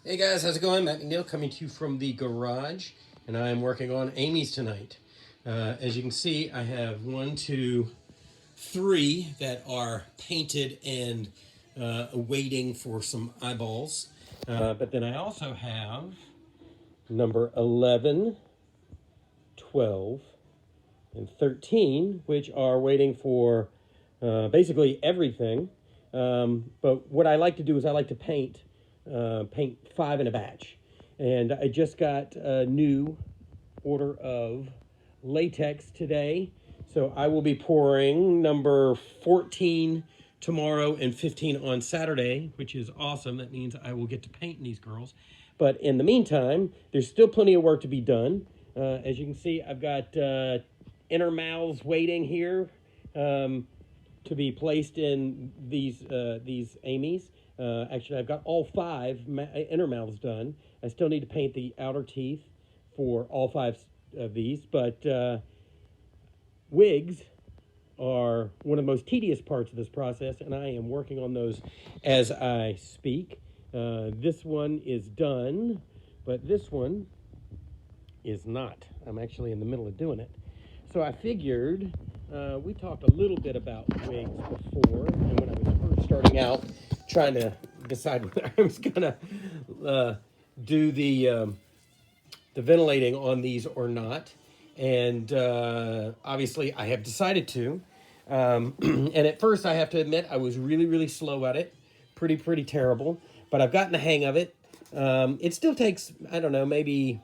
Hey guys, how's it going? McNeil coming to you from the garage, and I am working on Amy's tonight. As you can see, I have 1, 2, 3 that are painted and waiting for some eyeballs. But then I also have number 11, 12, and 13, which are waiting for basically everything. But what I like to do is I like to paint 5 in a batch. And I just got a new order of latex today. So I will be pouring number 14 tomorrow and 15 on Saturday, which is awesome. That means I will get to paint these girls. But in the meantime, there's still plenty of work to be done. As you can see, I've got inner mouths waiting here to be placed in these Amy's. Actually, I've got all 5 inner mouths done. I still need to paint the outer teeth for all 5 of these, but wigs are one of the most tedious parts of this process, and I am working on those as I speak. This one is done, but this one is not. I'm actually in the middle of doing it. So I figured, we talked a little bit about wigs before, and when I was first starting out, trying to decide whether I was gonna do the ventilating on these or not, and obviously I have decided to. And at first, I have to admit, I was really slow at it, pretty terrible. But I've gotten the hang of it. It still takes, I don't know, maybe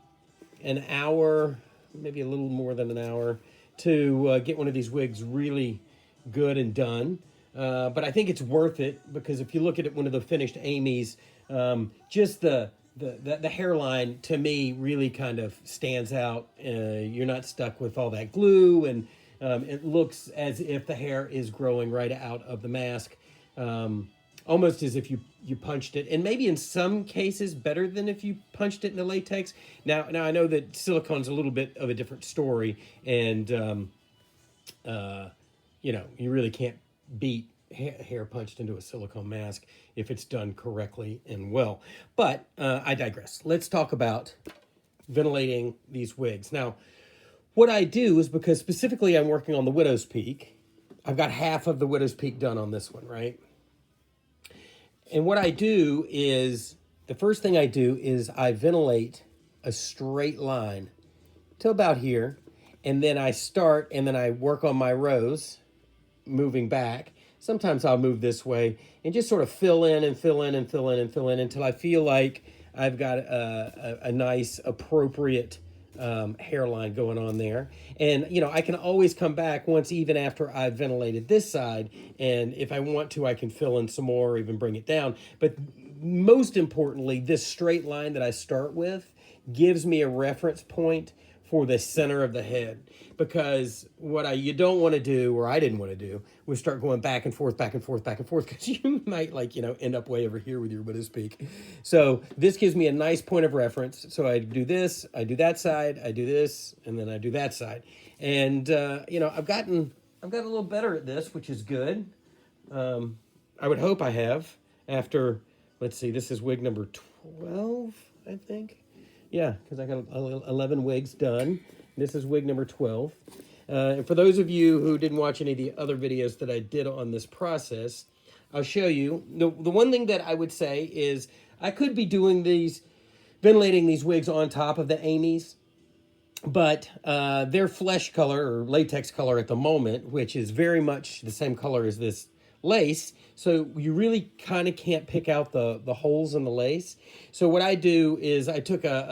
an hour, maybe a little more than an hour to get one of these wigs really good and done. But I think it's worth it because if you look at one of the finished Amy's, just the hairline to me really kind of stands out. You're not stuck with all that glue, and it looks as if the hair is growing right out of the mask, almost as if you punched it, and maybe in some cases better than if you punched it in the latex. Now I know that silicone's a little bit of a different story, and you really can't beat hair punched into a silicone mask if it's done correctly and well. But I digress. Let's talk about ventilating these wigs. Now, what I do is, because specifically I'm working on the widow's peak, I've got half of the widow's peak done on this one, right? And what I do is, the first thing I do is I ventilate a straight line to about here, and then I start, and then I work on my rows, moving back. Sometimes I'll move this way and just sort of fill in and fill in and fill in and fill in until I feel like I've got a nice, appropriate hairline going on there. And, I can always come back once, even after I've ventilated this side, and if I want to, I can fill in some more or even bring it down. But most importantly, this straight line that I start with gives me a reference point for the center of the head, because what you don't want to do, or I didn't want to do, was start going back and forth, because you might end up way over here with your widow's peak. So this gives me a nice point of reference. So I do this, I do that side, I do this, and then I do that side. And I've gotten a little better at this, which is good. I would hope I have after, let's see, this is wig number 12, I think. Yeah, because I got 11 wigs done. This is wig number 12. And for those of you who didn't watch any of the other videos that I did on this process, I'll show you. The one thing that I would say is I could be doing ventilating these wigs on top of the Amy's, but their flesh color or latex color at the moment, which is very much the same color as this lace, so you really kind of can't pick out the holes in the lace. So what I do is I took just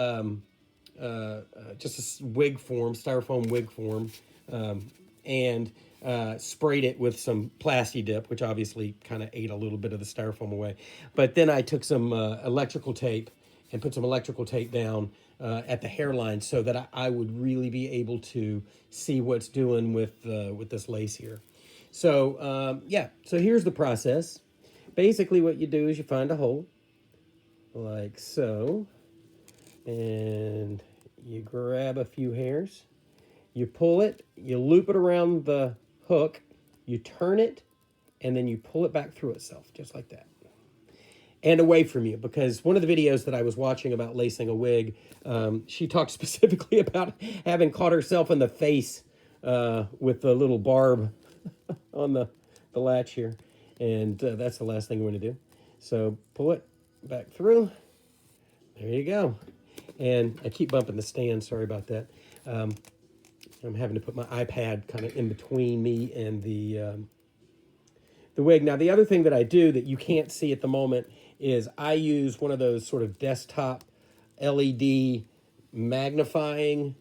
a wig form, styrofoam wig form, and sprayed it with some Plasti Dip, which obviously kind of ate a little bit of the styrofoam away. But then I took some electrical tape and put some electrical tape down at the hairline so that I would really be able to see what's doing with this lace here. So, so here's the process. Basically what you do is you find a hole, like so, and you grab a few hairs, you pull it, you loop it around the hook, you turn it, and then you pull it back through itself, just like that. and away from you, because one of the videos that I was watching about lacing a wig, she talked specifically about having caught herself in the face with the little barb on the latch here, and that's the last thing we're going to do. So pull it back through. There you go. And I keep bumping the stand. Sorry about that. I'm having to put my iPad kind of in between me and the wig. Now, the other thing that I do that you can't see at the moment is I use one of those sort of desktop LED magnifying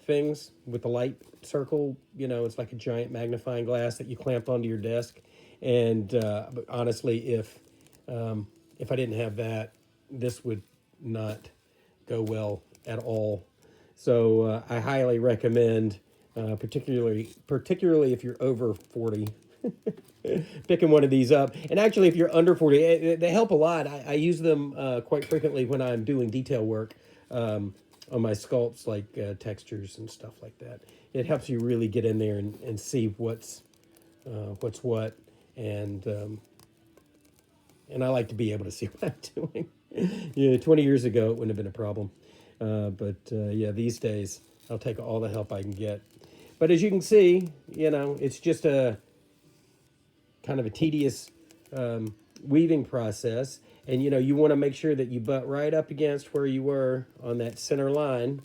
things with the light circle. You know, it's like a giant magnifying glass that you clamp onto your desk. And but honestly, if I didn't have that, this would not go well at all. So I highly recommend, particularly if you're over 40, picking one of these up. And actually, if you're under 40, they help a lot. I use them quite frequently when I'm doing detail work on my sculpts, like textures and stuff like that. It helps you really get in there and see what's what, and I like to be able to see what I'm doing. Yeah, 20 years ago, it wouldn't have been a problem. But yeah, these days, I'll take all the help I can get. But as you can see, you know, it's just a kind of a tedious weaving process. And, you know, you want to make sure that you butt right up against where you were on that center line.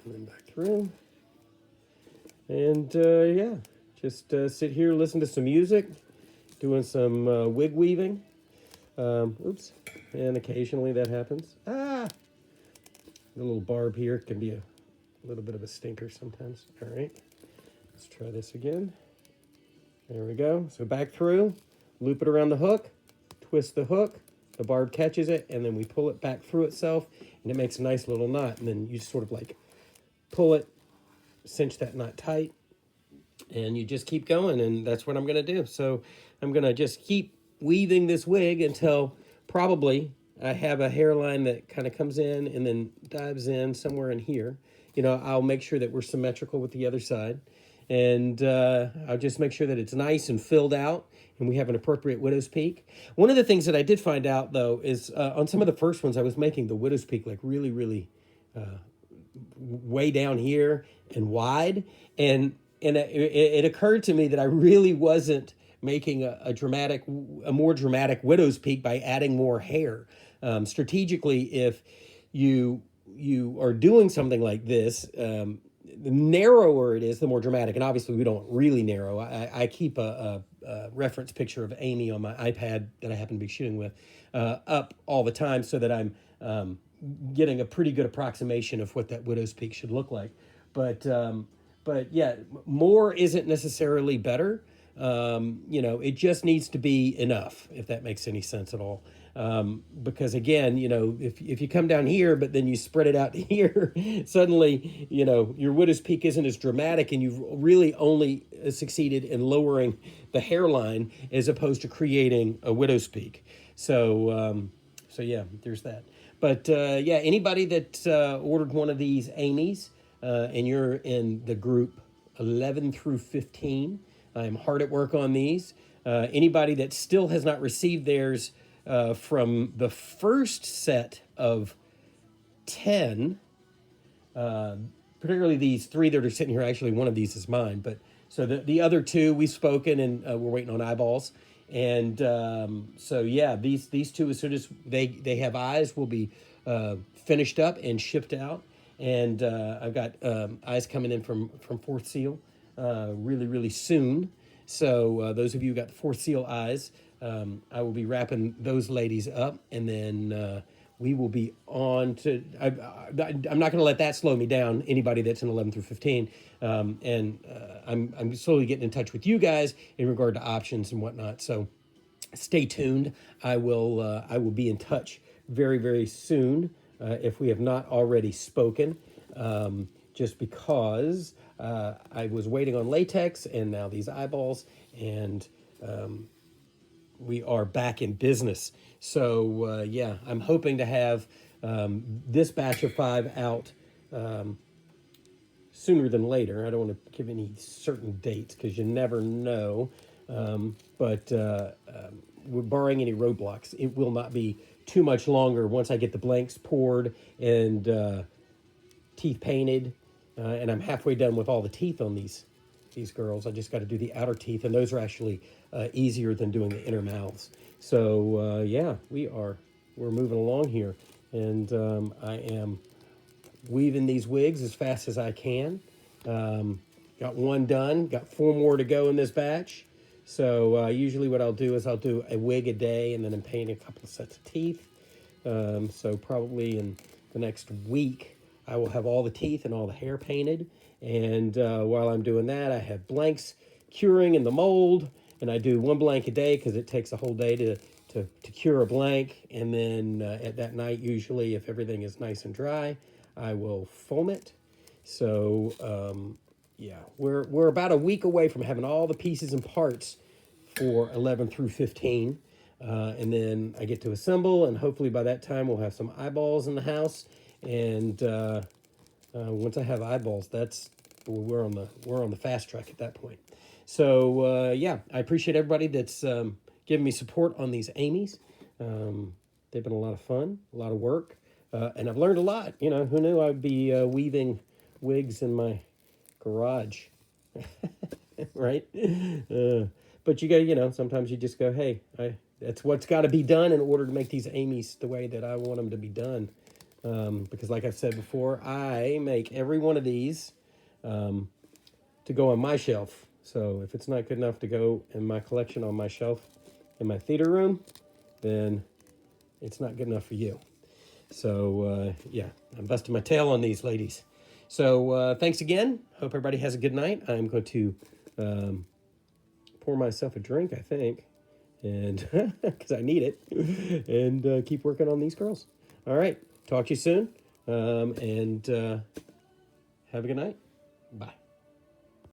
And then back through. And, yeah, just sit here, listen to some music, doing some wig weaving. Oops. And occasionally that happens. Ah! The little barb here can be a little bit of a stinker sometimes. All right. Let's try this again. There we go. So back through, loop it around the hook, twist the hook, the barb catches it, and then we pull it back through itself, and it makes a nice little knot. And then you sort of like pull it, cinch that knot tight, and you just keep going, and that's what I'm going to do. So I'm going to just keep weaving this wig until probably I have a hairline that kind of comes in and then dives in somewhere in here. You know, I'll make sure that we're symmetrical with the other side. And I'll just make sure that it's nice and filled out and we have an appropriate widow's peak. One of the things that I did find out, though, is on some of the first ones, I was making the widow's peak like really, really way down here and wide. And it occurred to me that I really wasn't making a more dramatic widow's peak by adding more hair. Strategically, if you are doing something like this, the narrower it is, the more dramatic. And obviously, we don't really narrow. I keep a reference picture of Amy on my iPad that I happen to be shooting with up all the time, so that I'm getting a pretty good approximation of what that widow's peak should look like. But yeah, more isn't necessarily better. You know, it just needs to be enough, if that makes any sense at all. Because again, you know, if you come down here, but then you spread it out to here, suddenly, you know, your widow's peak isn't as dramatic, and you've really only succeeded in lowering the hairline as opposed to creating a widow's peak. So yeah, there's that. But yeah, anybody that ordered one of these Amy's, and you're in the group 11 through 15, I'm hard at work on these. Anybody that still has not received theirs from the first set of 10, particularly these 3 that are sitting here, actually one of these is mine, but so the other 2 we've spoken, and we're waiting on eyeballs. And so yeah, these 2, as soon as they have eyes, will be finished up and shipped out. And I've got eyes coming in from Fourth Seal really, really soon. So those of you who got the Fourth Seal eyes, I will be wrapping those ladies up, and then we will be on to. I'm not going to let that slow me down. Anybody that's in 11 through 15, and I'm slowly getting in touch with you guys in regard to options and whatnot. So stay tuned. I will be in touch very, very soon if we have not already spoken. Just because I was waiting on latex, and now these eyeballs, and we are back in business. So yeah, I'm hoping to have this batch of 5 out sooner than later. I don't want to give any certain dates because you never know. But barring any roadblocks, it will not be too much longer once I get the blanks poured and teeth painted. And I'm halfway done with all the teeth on these girls. I just got to do the outer teeth, and those are actually easier than doing the inner mouths. So yeah, we're moving along here, and I am weaving these wigs as fast as I can. Got one done, got 4 more to go in this batch. So usually what I'll do is I'll do a wig a day, and then I'm painting a couple of sets of teeth. So probably in the next week, I will have all the teeth and all the hair painted. And while I'm doing that, I have blanks curing in the mold, and I do 1 blank a day because it takes a whole day to cure a blank. And then at that night, usually, if everything is nice and dry, I will foam it. So yeah, we're about a week away from having all the pieces and parts for 11 through 15. And then I get to assemble, and hopefully by that time we'll have some eyeballs in the house. And once I have eyeballs, we're on the fast track at that point. So yeah, I appreciate everybody that's giving me support on these Amy's. They've been a lot of fun, a lot of work, and I've learned a lot. You know, who knew I'd be weaving wigs in my garage, right? But you got, sometimes you just go, hey, that's what's got to be done in order to make these Amy's the way that I want them to be done. Because like I've said before, I make every one of these to go on my shelf. So if it's not good enough to go in my collection on my shelf in my theater room, then it's not good enough for you. So yeah, I'm busting my tail on these ladies. So thanks again. Hope everybody has a good night. I'm going to pour myself a drink, I think, and because I need it, and keep working on these girls. All right. Talk to you soon, and have a good night. Bye.